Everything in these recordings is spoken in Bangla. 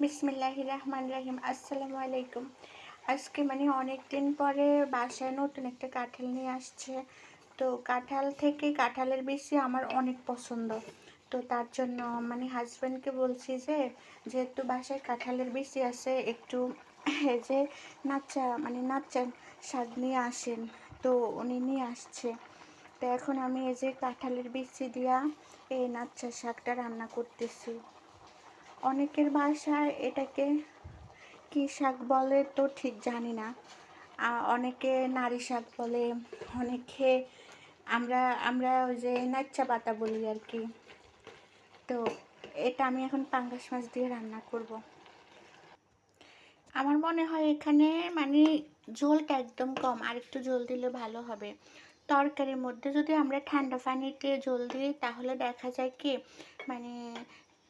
বিসমিল্লাহির রহমানির রহিম। আসসালামু আলাইকুম। আজকে মানে অনেক দিন পরে বাসায় নতুন একটা কাঁঠাল নিয়ে আসছে। তো কাঁঠাল থেকে কাঁঠালের বেশি আমার অনেক পছন্দ। তো তার জন্য মানে হাজব্যান্ডকে বলছি যে যেহেতু বাসায় কাঁঠালের বেশি আছে একটু এই যে নাচ্চা শাক নিয়ে আসেন। তো উনি নিয়ে আসছে। তো এখন আমি এই যে কাঁঠালের বিচি দিয়া এই নাচ্চা শাকটা রান্না করতেছি। অনেকের ভাষায় এটাকে কী শাক বলে তো ঠিক জানি না। অনেকে নারী শাক বলে, অনেকে আমরা আমরা ওই যে নাচ্চা পাতা বলি আর কি। তো এটা আমি এখন পাঙ্গাস মাছ দিয়ে রান্না করব। আমার মনে হয় এখানে মানে ঝোলটা একদম কম, আর একটু ঝোল দিলে ভালো হবে। তরকারির মধ্যে যদি আমরা ঠান্ডা পানিতে ঝোল দিই তাহলে দেখা যায় কি মানে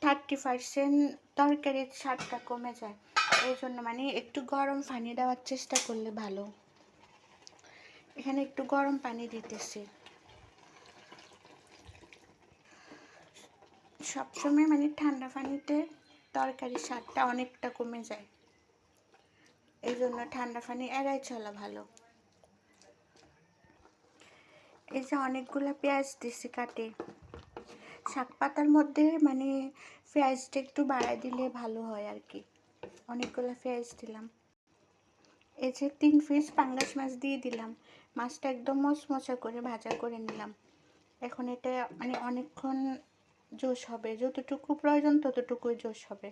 30% তরকারির স্বাদটা কমে যায়। এই জন্য মানে একটু গরম পানি দেওয়ার চেষ্টা করলে ভালো। এখানে একটু গরম পানি দিতেছি। সবসময় মানে ঠান্ডা পানিতে তরকারির স্বাদটা অনেকটা কমে যায়, এই জন্য ঠান্ডা পানি এড়াই চলা ভালো। এই যে অনেকগুলো পেঁয়াজ দিছি কাটে। শাক পাতার মধ্যে মানে পেঁয়াজটা একটু বাড়াই দিলে ভালো হয় আর কি। অনেকগুলো পেঁয়াজ দিলাম। এই যে 3 পিস পাঙ্গাস মাছ দিয়ে দিলাম। মাছটা একদম মচমচা করে ভাজা করে নিলাম। এখন এটা মানে অনেকক্ষণ জোশ হবে, যতটুকু প্রয়োজন ততটুকুই জোশ হবে।